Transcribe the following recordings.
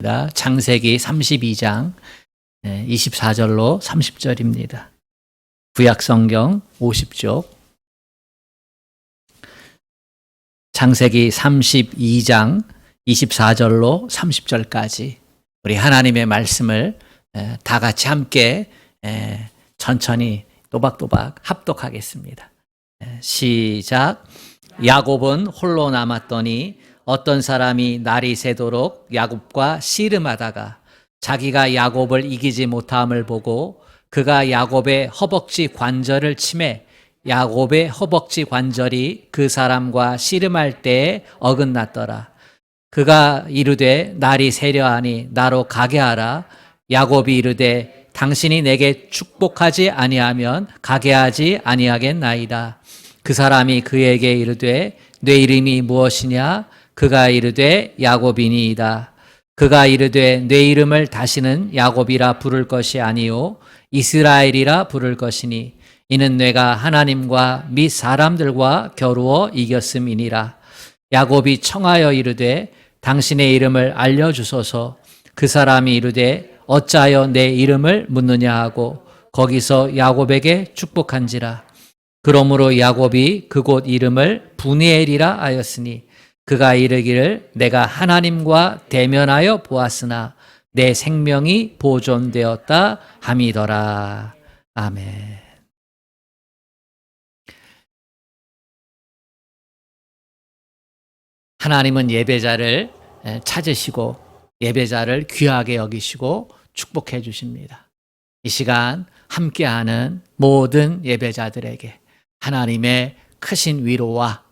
창세기 32장 24절로 30절입니다. 구약성경 50쪽 창세기 32장 24절로 30절까지 우리 하나님의 말씀을 다 같이 함께 천천히 또박또박 합독하겠습니다. 시작. 야곱은 홀로 남았더니 어떤 사람이 날이 새도록 야곱과 씨름하다가 자기가 야곱을 이기지 못함을 보고 그가 야곱의 허벅지 관절을 치매 야곱의 허벅지 관절이 그 사람과 씨름할 때에 어긋났더라. 그가 이르되 날이 새려하니 나로 가게 하라. 야곱이 이르되 당신이 내게 축복하지 아니하면 가게 하지 아니하겠나이다. 그 사람이 그에게 이르되 내 이름이 무엇이냐? 그가 이르되 야곱이니이다. 그가 이르되 내 이름을 다시는 야곱이라 부를 것이 아니요 이스라엘이라 부를 것이니 이는 내가 하나님과 및 사람들과 겨루어 이겼음이니라. 야곱이 청하여 이르되 당신의 이름을 알려주소서. 그 사람이 이르되 어찌하여 내 이름을 묻느냐 하고 거기서 야곱에게 축복한지라. 그러므로 야곱이 그곳 이름을 브니엘이라 하였으니 그가 이르기를 내가 하나님과 대면하여 보았으나 내 생명이 보존되었다 함이더라. 아멘. 하나님은 예배자를 찾으시고 예배자를 귀하게 여기시고 축복해 주십니다. 이 시간 함께하는 모든 예배자들에게 하나님의 크신 위로와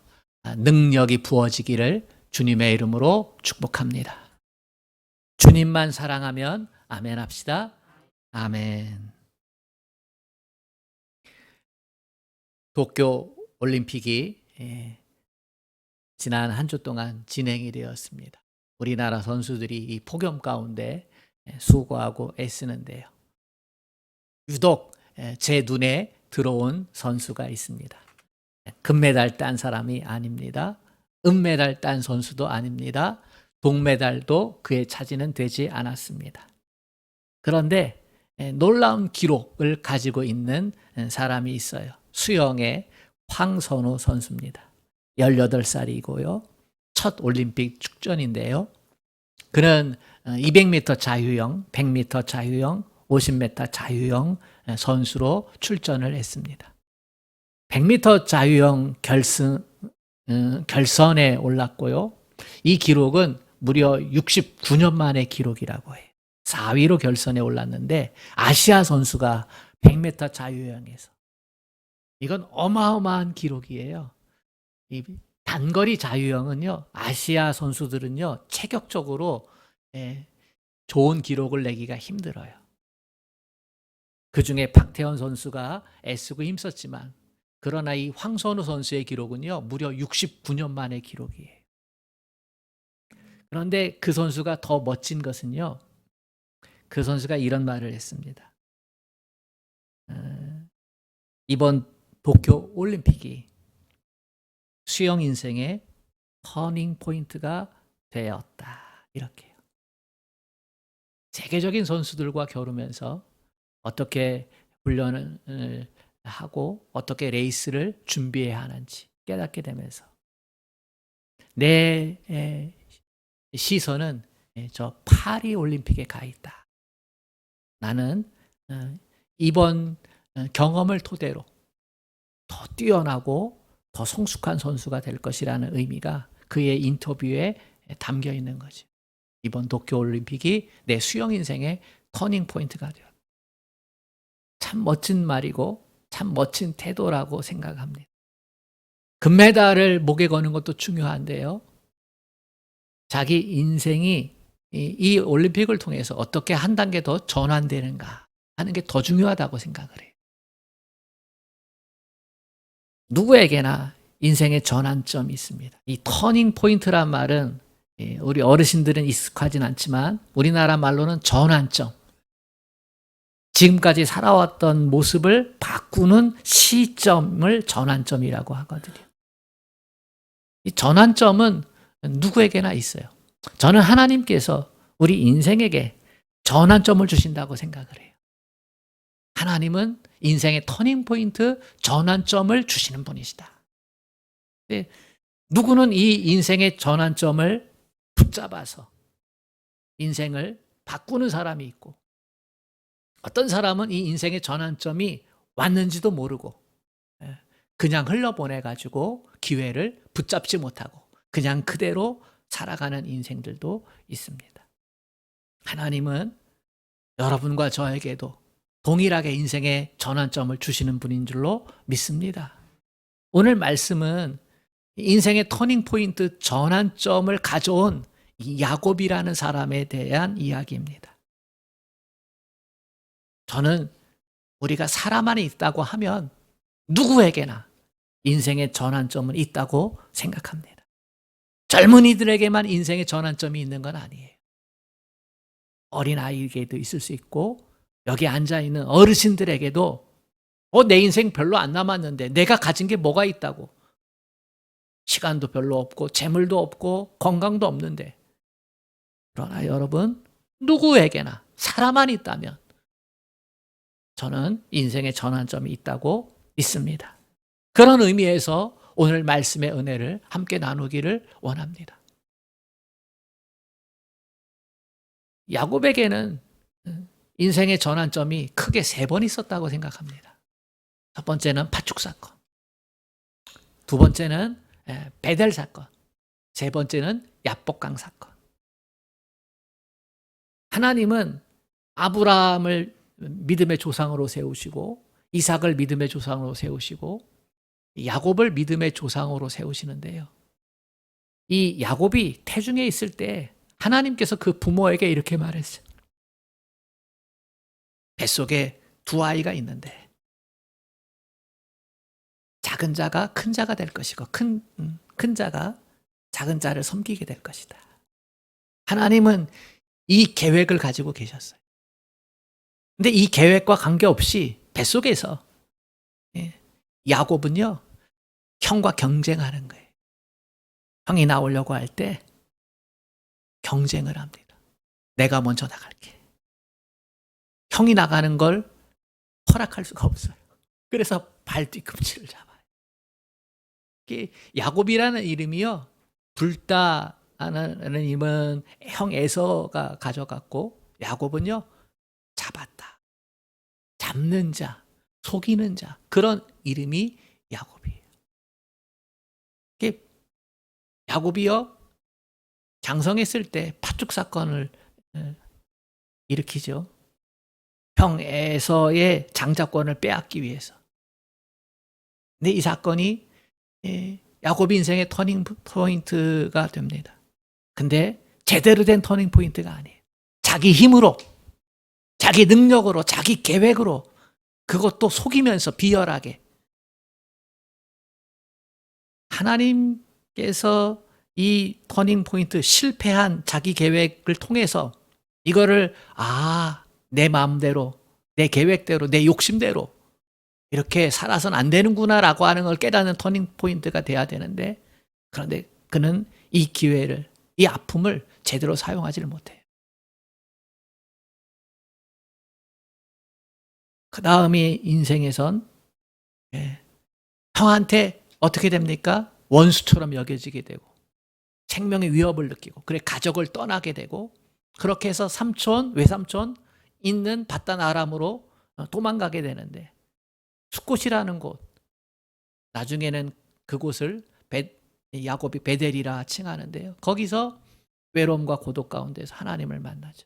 능력이 부어지기를 주님의 이름으로 축복합니다. 주님만 사랑하면 아멘 합시다. 아멘. 도쿄 올림픽이 지난 한 주 동안 진행이 되었습니다. 우리나라 선수들이 이 폭염 가운데 수고하고 애쓰는데요. 유독 제 눈에 들어온 선수가 있습니다. 금메달 딴 사람이 아닙니다. 은메달 딴 선수도 아닙니다. 동메달도 그의 차지는 되지 않았습니다. 그런데 놀라운 기록을 가지고 있는 사람이 있어요. 수영의 황선우 선수입니다. 18살이고요. 첫 올림픽 축전인데요. 그는 200m 자유형, 100m 자유형, 50m 자유형 선수로 출전을 했습니다. 100m 자유형 결선에 올랐고요. 이 기록은 무려 69년 만의 기록이라고 해요. 4위로 결선에 올랐는데 아시아 선수가 100m 자유형에서 이건 어마어마한 기록이에요. 이 단거리 자유형은요, 아시아 선수들은요, 체격적으로 좋은 기록을 내기가 힘들어요. 그 중에 박태원 선수가 애쓰고 힘썼지만 그러나 이 황선우 선수의 기록은요, 무려 69년 만의 기록이에요. 그런데 그 선수가 더 멋진 것은요, 그 선수가 이런 말을 했습니다. 이번 도쿄 올림픽이 수영 인생의 터닝 포인트가 되었다. 이렇게요. 세계적인 선수들과 겨루면서 어떻게 훈련을 하고 어떻게 레이스를 준비해야 하는지 깨닫게 되면서 내 시선은 저 파리 올림픽에 가 있다. 나는 이번 경험을 토대로 더 뛰어나고 더 성숙한 선수가 될 것이라는 의미가 그의 인터뷰에 담겨 있는 거죠. 이번 도쿄 올림픽이 내 수영 인생의 터닝 포인트가 되었다. 참 멋진 말이고 참 멋진 태도라고 생각합니다. 금메달을 목에 거는 것도 중요한데요. 자기 인생이 이 올림픽을 통해서 어떻게 한 단계 더 전환되는가 하는 게 더 중요하다고 생각을 해요. 누구에게나 인생의 전환점이 있습니다. 이 터닝 포인트란 말은 우리 어르신들은 익숙하진 않지만 우리나라 말로는 전환점. 지금까지 살아왔던 모습을 바꾸는 시점을 전환점이라고 하거든요. 이 전환점은 누구에게나 있어요. 저는 하나님께서 우리 인생에게 전환점을 주신다고 생각을 해요. 하나님은 인생의 터닝포인트, 전환점을 주시는 분이시다. 근데 누구는 이 인생의 전환점을 붙잡아서 인생을 바꾸는 사람이 있고, 어떤 사람은 이 인생의 전환점이 왔는지도 모르고 그냥 흘러보내가지고 기회를 붙잡지 못하고 그냥 그대로 살아가는 인생들도 있습니다. 하나님은 여러분과 저에게도 동일하게 인생의 전환점을 주시는 분인 줄로 믿습니다. 오늘 말씀은 인생의 터닝포인트 전환점을 가져온 이 야곱이라는 사람에 대한 이야기입니다. 저는 우리가 사람 안에 있다고 하면 누구에게나 인생의 전환점은 있다고 생각합니다. 젊은이들에게만 인생의 전환점이 있는 건 아니에요. 어린아이에게도 있을 수 있고, 여기 앉아있는 어르신들에게도 내 인생 별로 안 남았는데 내가 가진 게 뭐가 있다고. 시간도 별로 없고 재물도 없고 건강도 없는데. 그러나 여러분, 누구에게나 사람만 있다면 저는 인생의 전환점이 있다고 믿습니다. 그런 의미에서 오늘 말씀의 은혜를 함께 나누기를 원합니다. 야곱에게는 인생의 전환점이 크게 3번 있었다고 생각합니다. 첫 번째는 파축 사건, 두 번째는 베델 사건, 세 번째는 야복강 사건. 하나님은 아브라함을 믿음의 조상으로 세우시고, 이삭을 믿음의 조상으로 세우시고, 야곱을 믿음의 조상으로 세우시는데요. 이 야곱이 태중에 있을 때 하나님께서 그 부모에게 이렇게 말했어요. 뱃속에 2 아이가 있는데 작은 자가 큰 자가 될 것이고 큰 자가 작은 자를 섬기게 될 것이다. 하나님은 이 계획을 가지고 계셨어요. 근데 이 계획과 관계없이 뱃속에서 야곱은요, 형과 경쟁하는 거예요. 형이 나오려고 할 때 경쟁을 합니다. 내가 먼저 나갈게. 형이 나가는 걸 허락할 수가 없어요. 그래서 발 뒤꿈치를 잡아요. 야곱이라는 이름이요, 불다라는 이름은 형 에서가 가져갔고, 야곱은요, 잡았다, 잡는 자, 속이는 자, 그런 이름이 야곱이에요. 야곱이요, 장성했을 때 파축 사건을 일으키죠. 형 에서의 장자권을 빼앗기 위해서. 근데 이 사건이 야곱 인생의 터닝 포인트가 됩니다. 근데 제대로 된 터닝 포인트가 아니에요. 자기 힘으로, 자기 능력으로, 자기 계획으로, 그것도 속이면서 비열하게. 하나님께서 이 터닝 포인트, 실패한 자기 계획을 통해서 이거를 내 마음대로, 내 계획대로, 내 욕심대로 이렇게 살아서는 안 되는구나라고 하는 걸 깨닫는 터닝 포인트가 돼야 되는데, 그런데 그는 이 기회를, 이 아픔을 제대로 사용하지를 못해요. 그 다음이 인생에선 형한테 어떻게 됩니까? 원수처럼 여겨지게 되고 생명의 위협을 느끼고, 그래 가족을 떠나게 되고, 그렇게 해서 삼촌, 외삼촌 있는 바단 아람으로 도망가게 되는데, 숫곳이라는 곳, 나중에는 그곳을 야곱이 베델이라 칭하는데요. 거기서 외로움과 고독 가운데서 하나님을 만나죠.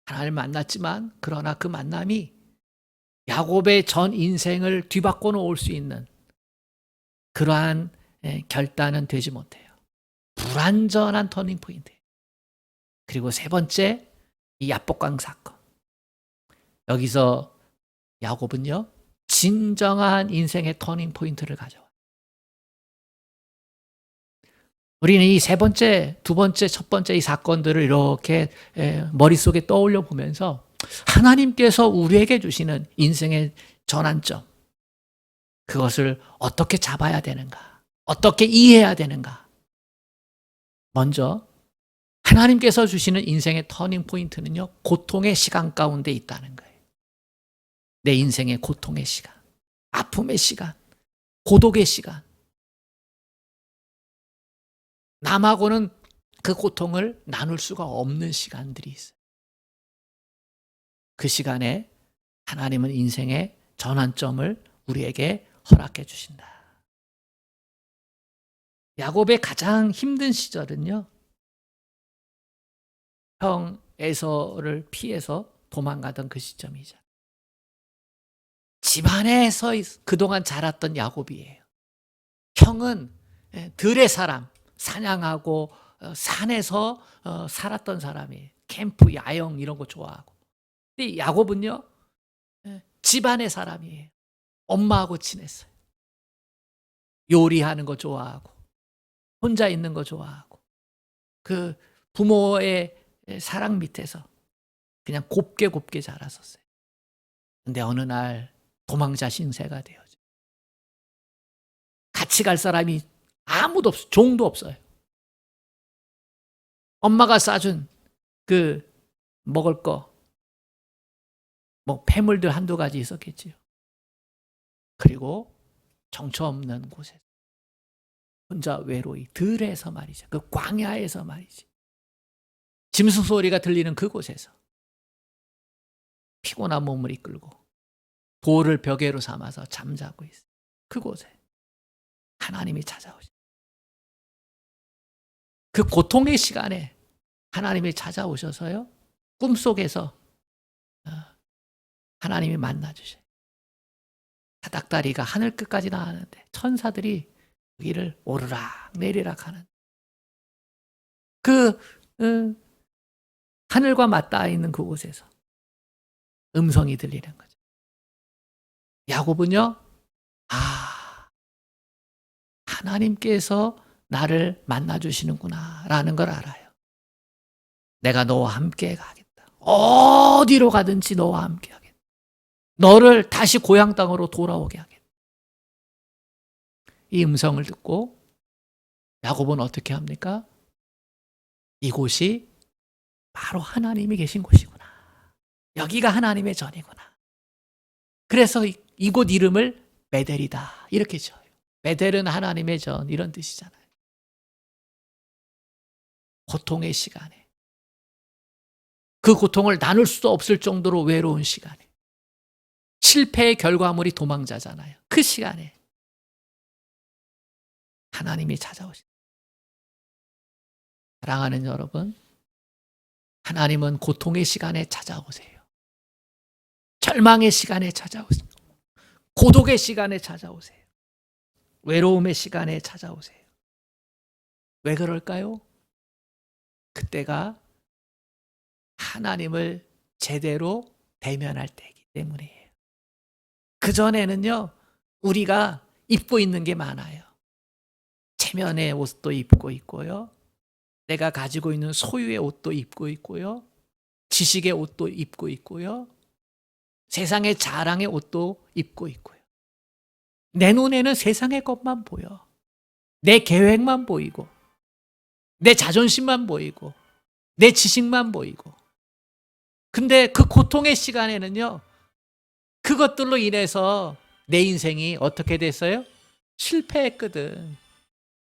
하나님을 만났지만, 그러나 그 만남이 야곱의 전 인생을 뒤바꿔 놓을 수 있는 그러한 결단은 되지 못해요. 불완전한 터닝 포인트. 그리고 세 번째, 이 야복강 사건. 여기서 야곱은요, 진정한 인생의 터닝 포인트를 가져와요. 우리는 이 세 번째, 두 번째, 첫 번째 이 사건들을 이렇게 머릿속에 떠올려 보면서 하나님께서 우리에게 주시는 인생의 전환점, 그것을 어떻게 잡아야 되는가, 어떻게 이해해야 되는가. 먼저 하나님께서 주시는 인생의 터닝 포인트는요, 고통의 시간 가운데 있다는 거예요. 내 인생의 고통의 시간, 아픔의 시간, 고독의 시간. 남하고는 그 고통을 나눌 수가 없는 시간들이 있어요. 그 시간에 하나님은 인생의 전환점을 우리에게 허락해 주신다. 야곱의 가장 힘든 시절은요, 형 에서를 피해서 도망가던 그 시점이죠. 집안에서 그동안 자랐던 야곱이에요. 형은 들의 사람, 사냥하고 산에서 살았던 사람이에요. 캠프, 야영 이런 거 좋아하고. 근데 야곱은요, 집안의 사람이에요. 엄마하고 친했어요. 요리하는 거 좋아하고, 혼자 있는 거 좋아하고, 그 부모의 사랑 밑에서 그냥 곱게 자랐었어요. 근데 어느 날 도망자 신세가 되어져. 같이 갈 사람이 아무도 없어요. 종도 없어요. 엄마가 싸준 그 먹을 거, 뭐 폐물들 한두 가지 있었겠지요. 그리고 정처 없는 곳에 혼자 외로이 들에서 말이죠. 그 광야에서 말이지. 짐승 소리가 들리는 그곳에서 피곤한 몸을 이끌고 돌을 벽에로 삼아서 잠자고 있어요. 그곳에 하나님이 찾아오죠. 그 고통의 시간에 하나님이 찾아오셔서요, 꿈속에서 하나님이 만나주셔요. 사닥다리가 하늘 끝까지 나가는데 천사들이 위를 오르락 내리락 하는 그 하늘과 맞닿아 있는 그곳에서 음성이 들리는 거죠. 야곱은요, 하나님께서 나를 만나주시는구나 라는 걸 알아요. 내가 너와 함께 가겠다. 어디로 가든지 너와 함께 하겠다. 너를 다시 고향 땅으로 돌아오게 하겠다. 이 음성을 듣고 야곱은 어떻게 합니까? 이곳이 바로 하나님이 계신 곳이구나. 여기가 하나님의 전이구나. 그래서 이곳 이름을 베델이다 이렇게 지어요. 베델은 하나님의 전 이런 뜻이잖아요. 고통의 시간에, 그 고통을 나눌 수도 없을 정도로 외로운 시간에, 실패의 결과물이 도망자잖아요. 그 시간에 하나님이 찾아오신. 사랑하는 여러분, 하나님은 고통의 시간에 찾아오세요. 절망의 시간에 찾아오세요. 고독의 시간에 찾아오세요. 외로움의 시간에 찾아오세요. 왜 그럴까요? 그때가 하나님을 제대로 대면할 때이기 때문이에요. 그전에는요, 우리가 입고 있는 게 많아요. 체면의 옷도 입고 있고요. 내가 가지고 있는 소유의 옷도 입고 있고요. 지식의 옷도 입고 있고요. 세상의 자랑의 옷도 입고 있고요. 내 눈에는 세상의 것만 보여. 내 계획만 보이고, 내 자존심만 보이고, 내 지식만 보이고. 근데 그 고통의 시간에는요, 그것들로 인해서 내 인생이 어떻게 됐어요? 실패했거든.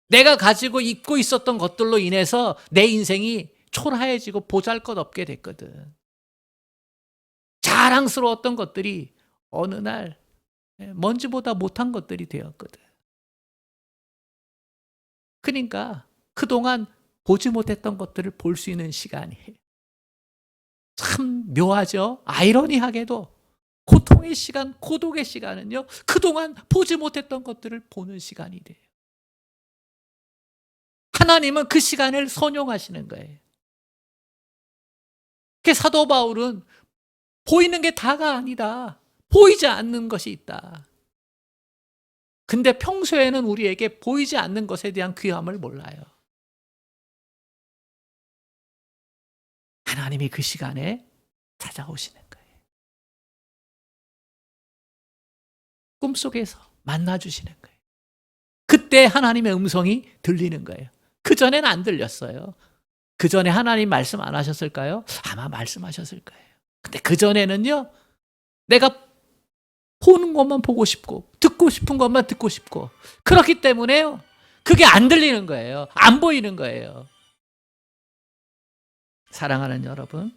내가 가지고 입고 있었던 것들로 인해서 내 인생이 초라해지고 보잘것없게 됐거든. 자랑스러웠던 것들이 어느 날 먼지보다 못한 것들이 되었거든. 그러니까 그동안 보지 못했던 것들을 볼 수 있는 시간이에요. 참 묘하죠? 아이러니하게도 고통의 시간, 고독의 시간은요, 그동안 보지 못했던 것들을 보는 시간이 돼요. 하나님은 그 시간을 선용하시는 거예요. 그 사도 바울은 보이는 게 다가 아니다. 보이지 않는 것이 있다. 근데 평소에는 우리에게 보이지 않는 것에 대한 귀함을 몰라요. 하나님이 그 시간에 찾아오시는 거예요. 꿈속에서 만나주시는 거예요. 그때 하나님의 음성이 들리는 거예요. 그전에는 안 들렸어요. 그 전에 하나님 말씀 안 하셨을까요? 아마 말씀하셨을 거예요. 근데 그 전에는요, 내가 보는 것만 보고 싶고 듣고 싶은 것만 듣고 싶고 그렇기 때문에요, 그게 안 들리는 거예요. 안 보이는 거예요. 사랑하는 여러분,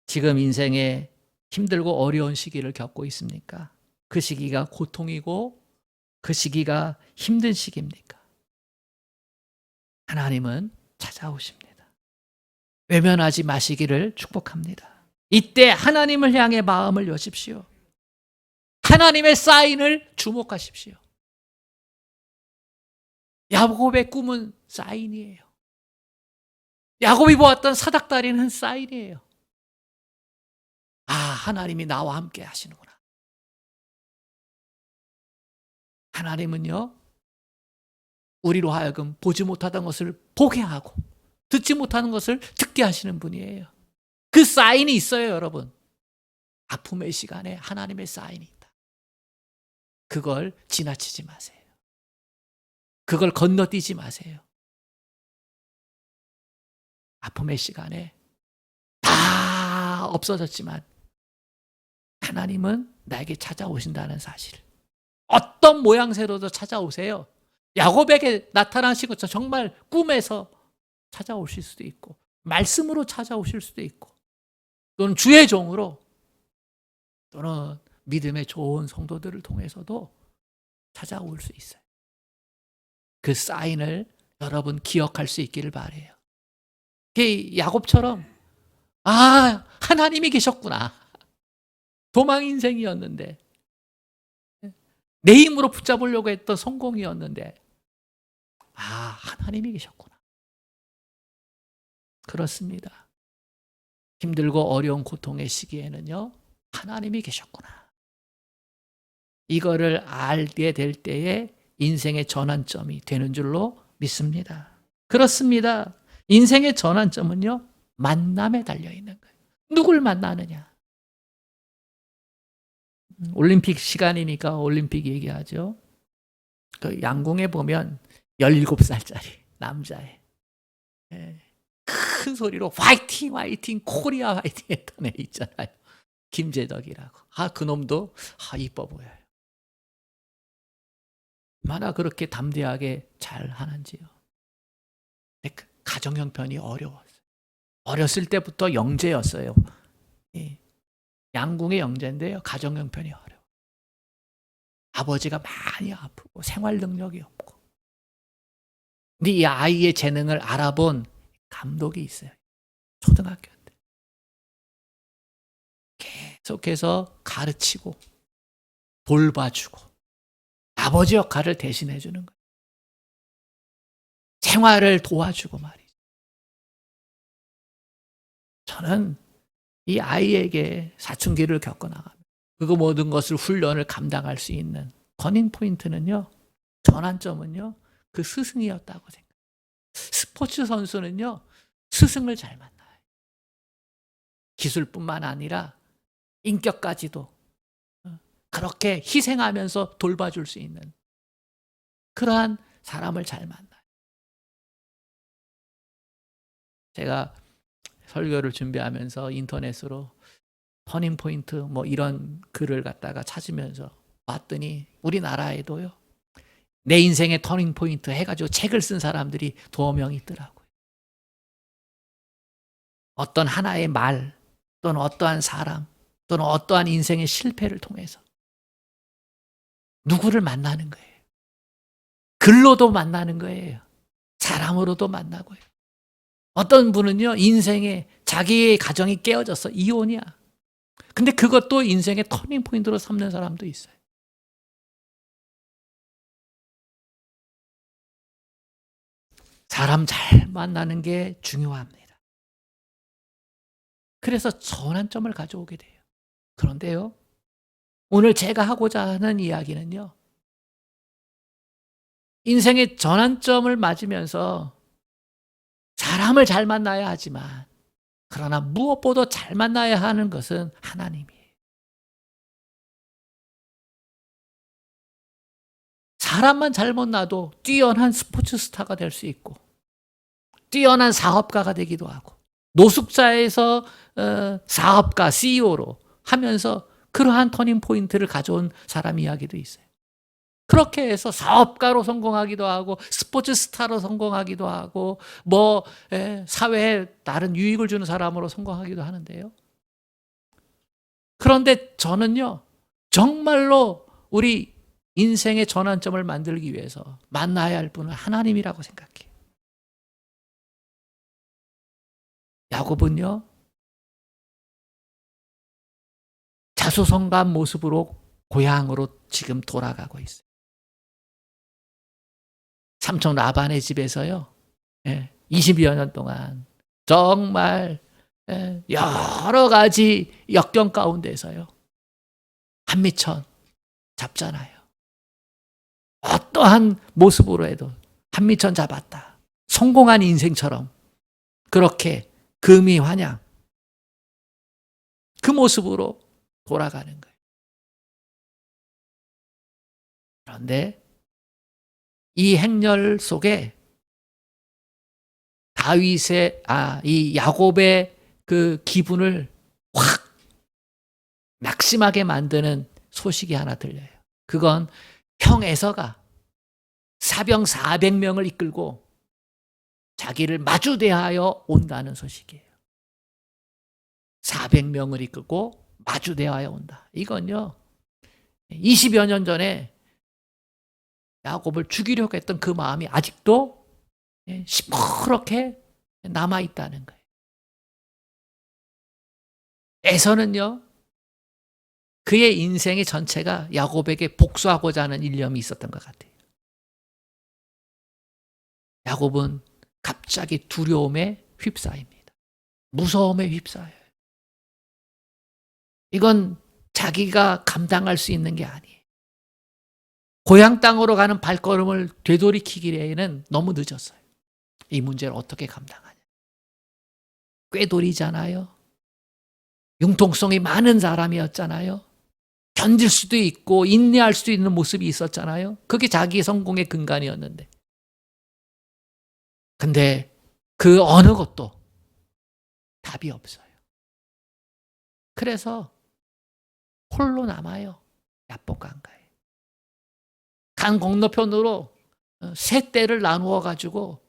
지금 인생에 힘들고 어려운 시기를 겪고 있습니까? 그 시기가 고통이고 그 시기가 힘든 시기입니까? 하나님은 찾아오십니다. 외면하지 마시기를 축복합니다. 이때 하나님을 향해 마음을 여십시오. 하나님의 사인을 주목하십시오. 야곱의 꿈은 사인이에요. 야곱이 보았던 사닥다리는 사인이에요. 아, 하나님이 나와 함께 하시는구나. 하나님은요, 우리로 하여금 보지 못하던 것을 보게 하고 듣지 못하는 것을 듣게 하시는 분이에요. 그 사인이 있어요, 여러분. 아픔의 시간에 하나님의 사인이 있다. 그걸 지나치지 마세요. 그걸 건너뛰지 마세요. 아픔의 시간에 다 없어졌지만 하나님은 나에게 찾아오신다는 사실. 어떤 모양새로도 찾아오세요. 야곱에게 나타나신 것처럼 정말 꿈에서 찾아오실 수도 있고, 말씀으로 찾아오실 수도 있고, 또는 주의 종으로, 또는 믿음의 좋은 성도들을 통해서도 찾아올 수 있어요. 그 사인을 여러분 기억할 수 있기를 바라요. 야곱처럼 아, 하나님이 계셨구나. 도망 인생이었는데, 내 힘으로 붙잡으려고 했던 성공이었는데, 아, 하나님이 계셨구나. 그렇습니다. 힘들고 어려운 고통의 시기에는요, 하나님이 계셨구나. 이거를 알게 될 때에 인생의 전환점이 되는 줄로 믿습니다. 그렇습니다. 인생의 전환점은요, 만남에 달려있는 거예요. 누굴 만나느냐. 올림픽 시간이니까 올림픽 얘기하죠. 그 양궁에 보면 17살짜리 남자애, 큰 소리로 화이팅 화이팅 코리아 화이팅 했던 애 있잖아요. 김재덕이라고. 아, 그놈도 이뻐 보여요. 얼마나 그렇게 담대하게 잘 하는지요. 근데 그 가정 형편이 어려웠어요. 어렸을 때부터 영재였어요. 양궁의 영재인데요, 가정 형편이 어려워. 아버지가 많이 아프고 생활 능력이 없고. 근데 이 아이의 재능을 알아본 감독이 있어요. 초등학교 때. 계속해서 가르치고 돌봐주고 아버지 역할을 대신해 주는 거예요. 생활을 도와주고 말이죠. 저는 이 아이에게 사춘기를 겪어나가면 그 모든 것을 훈련을 감당할 수 있는 터닝 포인트는요, 전환점은요, 그 스승이었다고 생각해요. 스포츠 선수는요, 스승을 잘 만나요. 기술뿐만 아니라 인격까지도 그렇게 희생하면서 돌봐줄 수 있는 그러한 사람을 잘 만나요. 제가 설교를 준비하면서 인터넷으로 터닝 포인트 뭐 이런 글을 갖다가 찾으면서 봤더니 우리나라에도요, 내 인생의 터닝 포인트 해가지고 책을 쓴 사람들이 2명 있더라고요. 어떤 하나의 말 또는 어떠한 사람 또는 어떠한 인생의 실패를 통해서 누구를 만나는 거예요. 글로도 만나는 거예요. 사람으로도 만나고요. 어떤 분은요, 인생에 자기의 가정이 깨어져서 이혼이야. 근데 그것도 인생의 터닝 포인트로 삼는 사람도 있어요. 사람 잘 만나는 게 중요합니다. 그래서 전환점을 가져오게 돼요. 그런데요, 오늘 제가 하고자 하는 이야기는요, 인생의 전환점을 맞으면서 사람을 잘 만나야 하지만, 그러나 무엇보다 잘 만나야 하는 것은 하나님이에요. 사람만 잘못 나도 뛰어난 스포츠 스타가 될 수 있고, 뛰어난 사업가가 되기도 하고 노숙자에서 사업가, CEO로 하면서 그러한 터닝 포인트를 가져온 사람 이야기도 있어요. 그렇게 해서 사업가로 성공하기도 하고 스포츠 스타로 성공하기도 하고 사회에 다른 유익을 주는 사람으로 성공하기도 하는데요. 그런데 저는요, 정말로 우리 인생의 전환점을 만들기 위해서 만나야 할 분은 하나님이라고 생각해요. 야곱은요, 자수성가한 모습으로 고향으로 지금 돌아가고 있어요. 삼촌 라반의 집에서요, 20여 년 동안 정말 여러 가지 역경 가운데서요, 한미천 잡잖아요. 어떠한 모습으로 해도 한미천 잡았다. 성공한 인생처럼 그렇게 금이환양 그 모습으로 돌아가는 거예요. 그런데 이 행렬 속에 이 야곱의 그 기분을 확 낙심하게 만드는 소식이 하나 들려요. 그건 형 에서가 사병 400명을 이끌고 자기를 마주대하여 온다는 소식이에요. 400명을 이끌고 마주대하여 온다. 이건요, 20여 년 전에 야곱을 죽이려고 했던 그 마음이 아직도 시퍼렇게 남아있다는 거예요. 에서는요, 그의 인생의 전체가 야곱에게 복수하고자 하는 일념이 있었던 것 같아요. 야곱은 갑자기 두려움에 휩싸입니다. 무서움에 휩싸여요. 이건 자기가 감당할 수 있는 게 아니에요. 고향 땅으로 가는 발걸음을 되돌이키기에는 너무 늦었어요. 이 문제를 어떻게 감당하냐. 꾀돌이잖아요. 융통성이 많은 사람이었잖아요. 견딜 수도 있고 인내할 수도 있는 모습이 있었잖아요. 그게 자기의 성공의 근간이었는데. 근데 그 어느 것도 답이 없어요. 그래서 홀로 남아요. 야복강가에. 강 건너편으로 세 떼를 나누어 가지고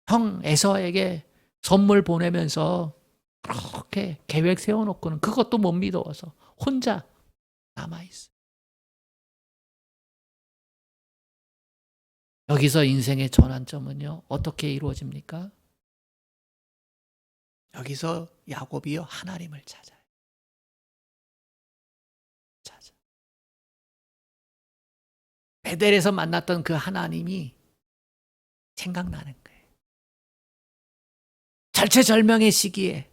형 에서에게 선물 보내면서 그렇게 계획 세워놓고는 그것도 못 믿어서 혼자 남아있어요. 여기서 인생의 전환점은요, 어떻게 이루어집니까? 여기서 야곱이요, 하나님을 찾아요. 베델에서 만났던 그 하나님이 생각나는 거예요. 절체절명의 시기에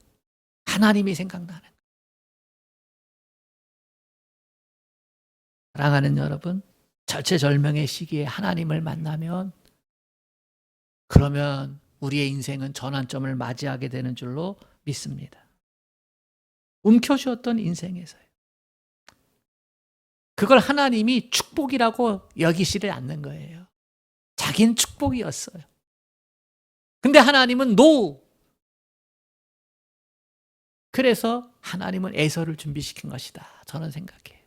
하나님이 생각나는 거예요. 사랑하는 여러분, 절체절명의 시기에 하나님을 만나면 그러면 우리의 인생은 전환점을 맞이하게 되는 줄로 믿습니다. 움켜쥐었던 인생에서요. 그걸 하나님이 축복이라고 여기시지 않는 거예요. 자기는 축복이었어요. 근데 하나님은 NO! 그래서 하나님은 에서를 준비시킨 것이다. 저는 생각해요.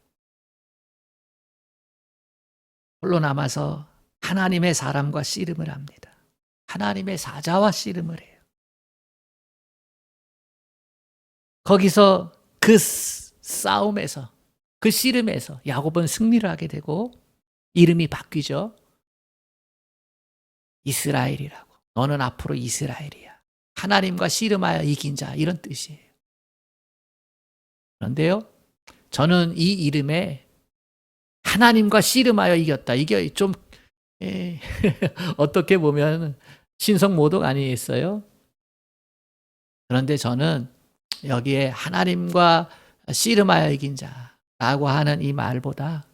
홀로 남아서 하나님의 사람과 씨름을 합니다. 하나님의 사자와 씨름을 해요. 거기서 그 싸움에서, 그 씨름에서 야곱은 승리를 하게 되고 이름이 바뀌죠. 이스라엘이라고. 너는 앞으로 이스라엘이야. 하나님과 씨름하여 이긴 자, 이런 뜻이에요. 그런데요, 저는 이 이름에 하나님과 씨름하여 이겼다. 이게 좀 어떻게 보면 신성모독 아니겠어요? 그런데 저는 여기에 하나님과 씨름하여 이긴 자라고 하는 이 말보다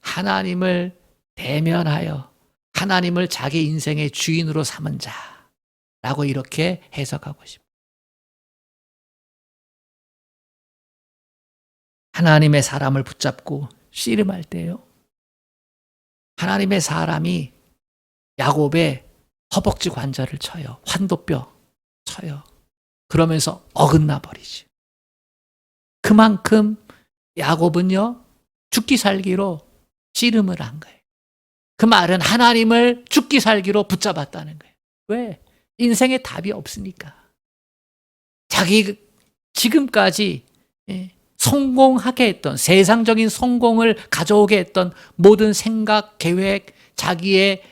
하나님을 대면하여 하나님을 자기 인생의 주인으로 삼은 자라고 이렇게 해석하고 싶어요. 하나님의 사람을 붙잡고 씨름할 때요, 하나님의 사람이 야곱의 허벅지 관절을 쳐요. 환도뼈 쳐요. 그러면서 어긋나 버리지. 그만큼 야곱은요, 죽기 살기로 씨름을 한 거예요. 그 말은 하나님을 죽기 살기로 붙잡았다는 거예요. 왜? 인생에 답이 없으니까. 자기 지금까지 성공하게 했던, 세상적인 성공을 가져오게 했던 모든 생각, 계획, 자기의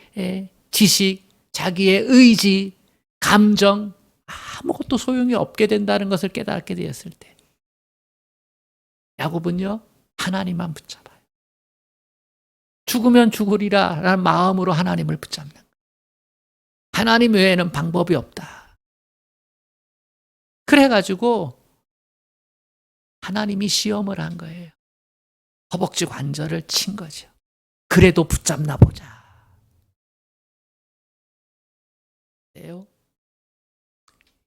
지식, 자기의 의지, 감정, 아무것도 소용이 없게 된다는 것을 깨닫게 되었을 때 야곱은요, 하나님만 붙잡아요. 죽으면 죽으리라 라는 마음으로 하나님을 붙잡는 거예요. 하나님 외에는 방법이 없다. 그래가지고 하나님이 시험을 한 거예요. 허벅지 관절을 친 거죠. 그래도 붙잡나 보자. 네요.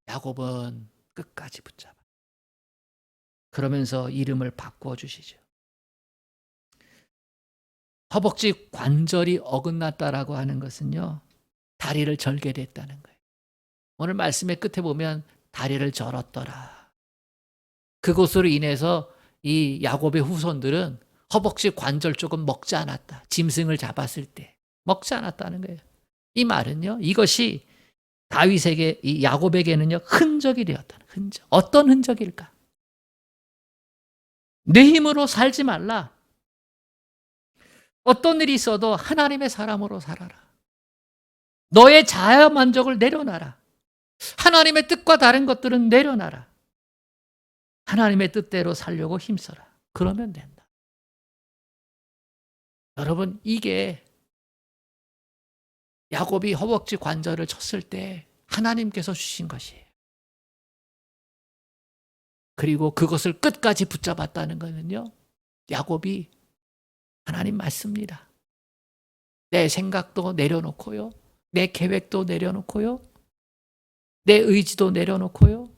야곱은 끝까지 붙잡아. 그러면서 이름을 바꾸어 주시죠. 허벅지 관절이 어긋났다라고 하는 것은요, 다리를 절게 됐다는 거예요. 오늘 말씀의 끝에 보면 다리를 절었더라. 그것으로 인해서 이 야곱의 후손들은 허벅지 관절 쪽은 먹지 않았다. 짐승을 잡았을 때 먹지 않았다는 거예요. 이 말은요, 이것이 다윗에게, 이 야곱에게는요, 흔적이 되었다는 흔적. 어떤 흔적일까? 내 힘으로 살지 말라. 어떤 일이 있어도 하나님의 사람으로 살아라. 너의 자아 만족을 내려놔라. 하나님의 뜻과 다른 것들은 내려놔라. 하나님의 뜻대로 살려고 힘써라. 그러면 된다. 여러분, 이게 야곱이 허벅지 관절을 쳤을 때 하나님께서 주신 것이에요. 그리고 그것을 끝까지 붙잡았다는 것은요, 야곱이 하나님 맞습니다. 내 생각도 내려놓고요, 내 계획도 내려놓고요, 내 의지도 내려놓고요,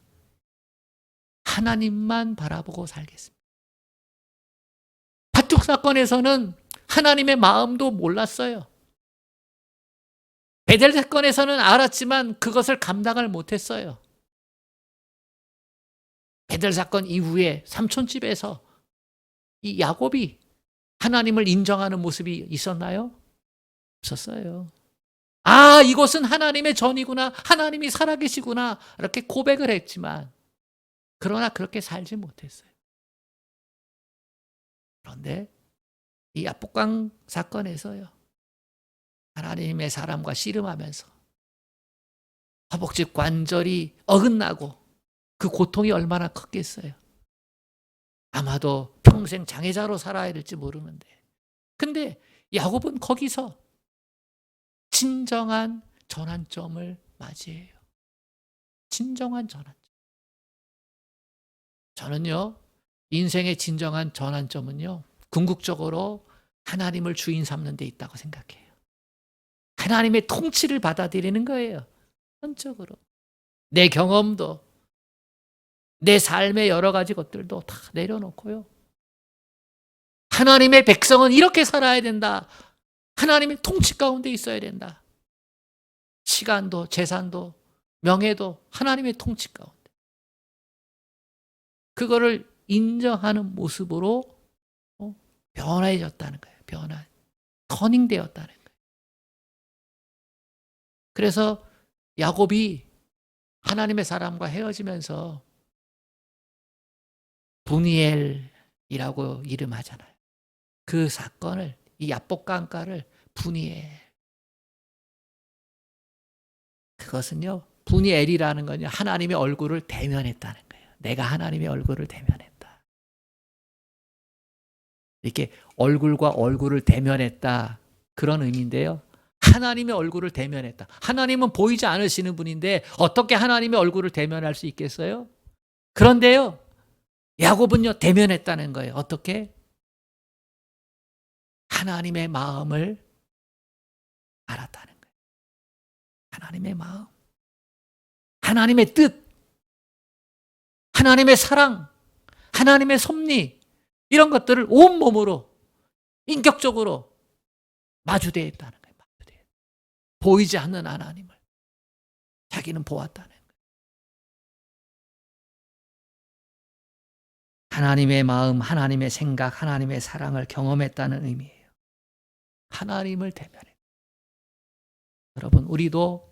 하나님만 바라보고 살겠습니다. 밭둑 사건에서는 하나님의 마음도 몰랐어요. 베델 사건에서는 알았지만 그것을 감당을 못했어요. 베델 사건 이후에 삼촌집에서 이 야곱이 하나님을 인정하는 모습이 있었나요? 없었어요. 아, 이곳은 하나님의 전이구나, 하나님이 살아계시구나, 이렇게 고백을 했지만 그러나 그렇게 살지 못했어요. 그런데 이 압복강 사건에서요, 하나님의 사람과 씨름하면서 허벅지 관절이 어긋나고 그 고통이 얼마나 컸겠어요. 아마도 평생 장애자로 살아야 될지 모르는데, 근데 야곱은 거기서 진정한 전환점을 맞이해요. 진정한 전환점. 저는요, 인생의 진정한 전환점은요, 궁극적으로 하나님을 주인 삼는 데 있다고 생각해요. 하나님의 통치를 받아들이는 거예요. 전적으로. 내 경험도, 내 삶의 여러 가지 것들도 다 내려놓고요, 하나님의 백성은 이렇게 살아야 된다. 하나님의 통치 가운데 있어야 된다. 시간도, 재산도, 명예도 하나님의 통치 가운데. 그거를 인정하는 모습으로 변화해졌다는 거예요. 터닝되었다는 거예요. 그래서 야곱이 하나님의 사람과 헤어지면서 분이엘이라고 이름하잖아요. 그 사건을, 이 야복강가를 분이엘. 그것은요, 분이엘이라는 건요, 하나님의 얼굴을 대면했다는 거예요. 내가 하나님의 얼굴을 대면했다. 이렇게 얼굴과 얼굴을 대면했다, 그런 의미인데요. 하나님의 얼굴을 대면했다. 하나님은 보이지 않으시는 분인데 어떻게 하나님의 얼굴을 대면할 수 있겠어요? 그런데요, 야곱은요, 대면했다는 거예요. 어떻게? 하나님의 마음을 알았다는 거예요. 하나님의 마음, 하나님의 뜻, 하나님의 사랑, 하나님의 섭리, 이런 것들을 온몸으로 인격적으로 마주대했다는 거예요. 보이지 않는 하나님을. 자기는 보았다는 거예요. 하나님의 마음, 하나님의 생각, 하나님의 사랑을 경험했다는 의미예요. 하나님을 대면해. 여러분, 우리도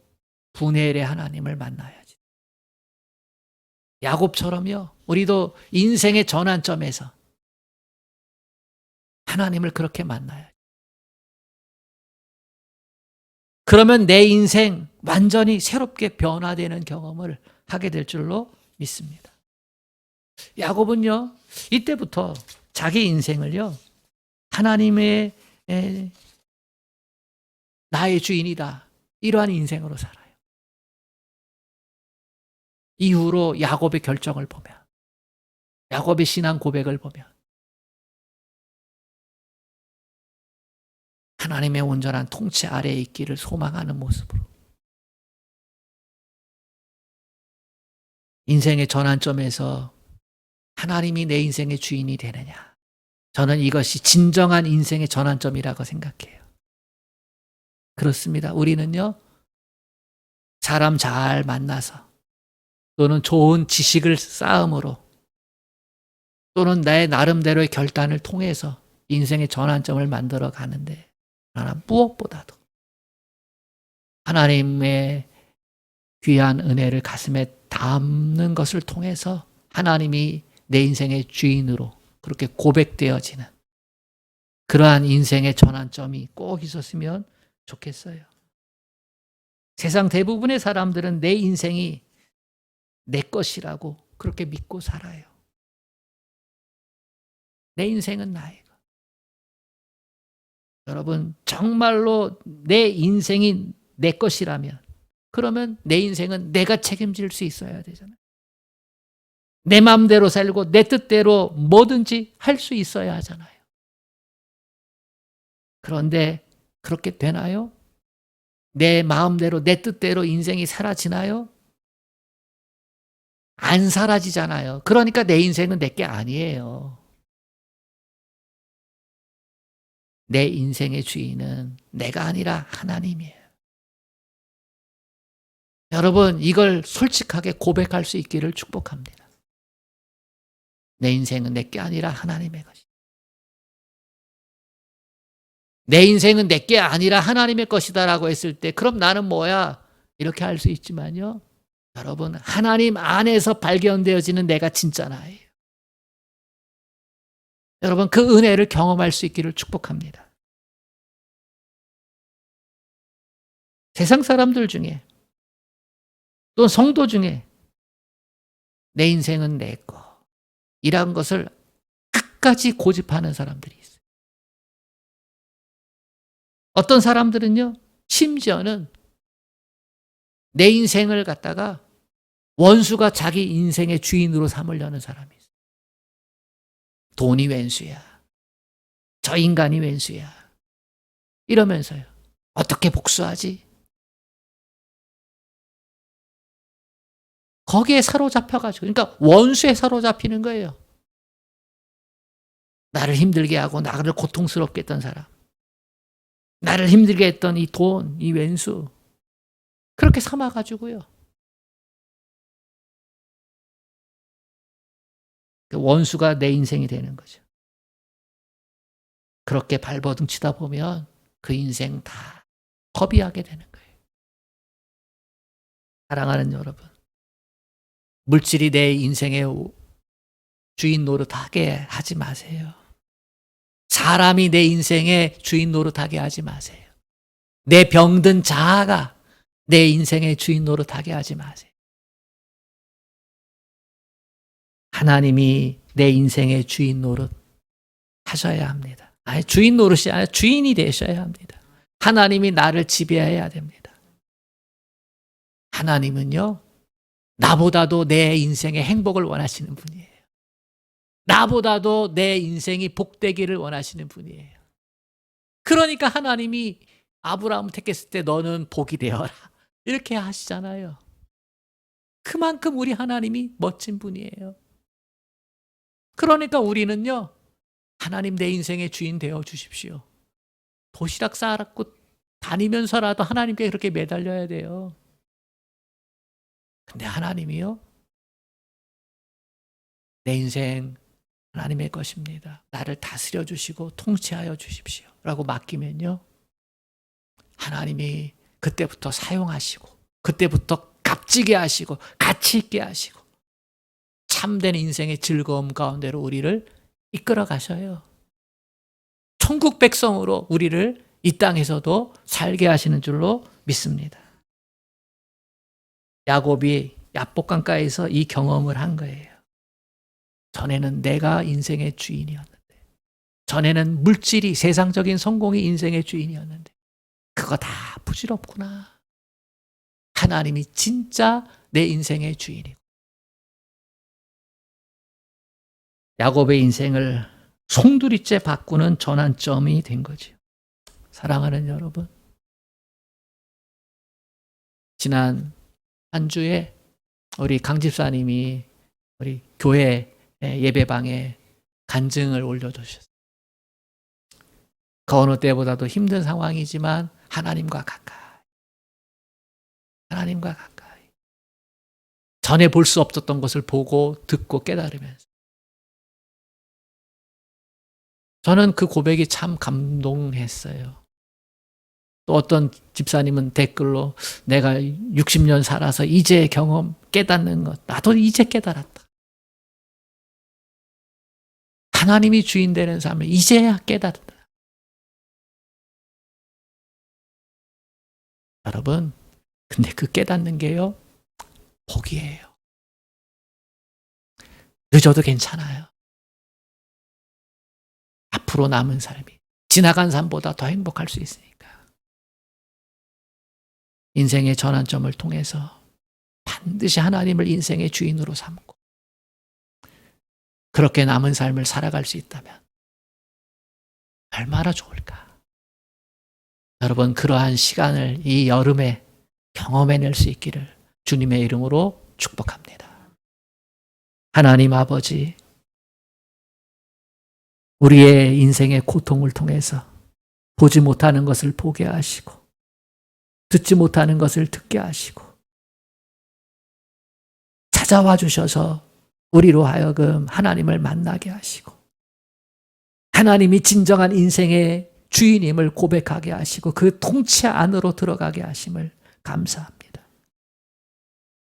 분해의 하나님을 만나야지. 야곱처럼요, 우리도 인생의 전환점에서 하나님을 그렇게 만나야지. 그러면 내 인생 완전히 새롭게 변화되는 경험을 하게 될 줄로 믿습니다. 야곱은요, 이때부터 자기 인생을요, 하나님의 나의 주인이다, 이러한 인생으로 살아요. 이후로 야곱의 결정을 보면, 야곱의 신앙 고백을 보면 하나님의 온전한 통치 아래에 있기를 소망하는 모습으로 인생의 전환점에서 하나님이 내 인생의 주인이 되느냐, 저는 이것이 진정한 인생의 전환점이라고 생각해요. 그렇습니다. 우리는요, 사람 잘 만나서 또는 좋은 지식을 쌓음으로 또는 내 나름대로의 결단을 통해서 인생의 전환점을 만들어 가는데, 그러나 무엇보다도 하나님의 귀한 은혜를 가슴에 담는 것을 통해서 하나님이 내 인생의 주인으로 그렇게 고백되어지는 그러한 인생의 전환점이 꼭 있었으면 좋겠어요. 세상 대부분의 사람들은 내 인생이 내 것이라고 그렇게 믿고 살아요. 내 인생은 나의 것. 여러분, 정말로 내 인생이 내 것이라면, 그러면 내 인생은 내가 책임질 수 있어야 되잖아요. 내 마음대로 살고 내 뜻대로 뭐든지 할 수 있어야 하잖아요. 그런데 그렇게 되나요? 내 마음대로 내 뜻대로 인생이 사라지나요? 안 사라지잖아요. 그러니까 내 인생은 내 게 아니에요. 내 인생의 주인은 내가 아니라 하나님이에요. 여러분, 이걸 솔직하게 고백할 수 있기를 축복합니다. 내 인생은 내 게 아니라 하나님의 것이다. 내 인생은 내 게 아니라 하나님의 것이다라고 했을 때, 그럼 나는 뭐야? 이렇게 할 수 있지만요, 여러분, 하나님 안에서 발견되어지는 내가 진짜 나예요. 여러분, 그 은혜를 경험할 수 있기를 축복합니다. 세상 사람들 중에 또 성도 중에 내 인생은 내 거, 이런 것을 끝까지 고집하는 사람들이 있어요. 어떤 사람들은요, 심지어는 내 인생을 갖다가 원수가 자기 인생의 주인으로 삼으려는 사람이 있어요. 돈이 왼수야, 저 인간이 왼수야, 이러면서요, 어떻게 복수하지? 거기에 사로잡혀가지고, 그러니까 원수에 사로잡히는 거예요. 나를 힘들게 하고 나를 고통스럽게 했던 사람, 나를 힘들게 했던 이 돈, 이 왼수, 그렇게 삼아가지고요, 그 원수가 내 인생이 되는 거죠. 그렇게 발버둥 치다 보면 그 인생 다 허비하게 되는 거예요. 사랑하는 여러분, 물질이 내 인생의 주인 노릇하게 하지 마세요. 사람이 내 인생의 주인 노릇하게 하지 마세요. 내 병든 자아가 내 인생의 주인 노릇하게 하지 마세요. 하나님이 내 인생의 주인 노릇 하셔야 합니다. 아니, 주인 노릇이 아니라 주인이 되셔야 합니다. 하나님이 나를 지배해야 됩니다. 하나님은요, 나보다도 내 인생의 행복을 원하시는 분이에요. 나보다도 내 인생이 복되기를 원하시는 분이에요. 그러니까 하나님이 아브라함을 택했을 때 너는 복이 되어라, 이렇게 하시잖아요. 그만큼 우리 하나님이 멋진 분이에요. 그러니까 우리는요, 하나님 내 인생의 주인 되어 주십시오. 도시락 싸갖고 다니면서라도 하나님께 그렇게 매달려야 돼요. 근데 하나님이요, 내 인생 하나님의 것입니다. 나를 다스려 주시고 통치하여 주십시오. 라고 맡기면요, 하나님이 그때부터 사용하시고, 그때부터 값지게 하시고, 가치 있게 하시고, 참된 인생의 즐거움 가운데로 우리를 이끌어 가셔요. 천국 백성으로 우리를 이 땅에서도 살게 하시는 줄로 믿습니다. 야곱이 야복강가에서 이 경험을 한 거예요. 전에는 내가 인생의 주인이었는데, 전에는 물질이, 세상적인 성공이 인생의 주인이었는데 그거 다 부질없구나. 하나님이 진짜 내 인생의 주인이고, 야곱의 인생을 송두리째 바꾸는 전환점이 된 거죠. 사랑하는 여러분, 지난 한 주에 우리 강 집사님이 우리 교회 예배방에 간증을 올려주셨어요. 그 어느 때보다도 힘든 상황이지만 하나님과 가까이, 하나님과 가까이, 전에 볼 수 없었던 것을 보고 듣고 깨달으면서, 저는 그 고백이 참 감동했어요. 또 어떤 집사님은 댓글로 내가 60년 살아서 이제 경험 깨닫는 것, 나도 이제 깨달았다. 하나님이 주인 되는 삶을 이제야 깨닫다. 여러분, 근데 그 깨닫는 게요, 복이에요. 늦어도 괜찮아요. 앞으로 남은 삶이 지나간 삶보다 더 행복할 수 있으니까. 인생의 전환점을 통해서 반드시 하나님을 인생의 주인으로 삼고 그렇게 남은 삶을 살아갈 수 있다면 얼마나 좋을까. 여러분, 그러한 시간을 이 여름에 경험해낼 수 있기를 주님의 이름으로 축복합니다. 하나님 아버지, 우리의 인생의 고통을 통해서 보지 못하는 것을 보게 하시고, 듣지 못하는 것을 듣게 하시고, 찾아와 주셔서 우리로 하여금 하나님을 만나게 하시고, 하나님이 진정한 인생의 주인임을 고백하게 하시고, 그 통치 안으로 들어가게 하심을 감사합니다.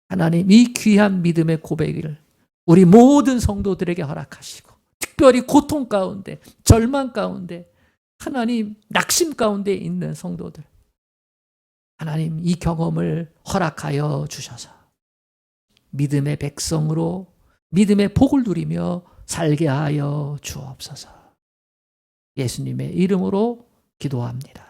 하나님, 이 귀한 믿음의 고백을 우리 모든 성도들에게 허락하시고, 특별히 고통 가운데, 절망 가운데, 하나님 낙심 가운데 있는 성도들, 하나님 이 경험을 허락하여 주셔서 믿음의 백성으로 믿음의 복을 누리며 살게 하여 주옵소서. 예수님의 이름으로 기도합니다.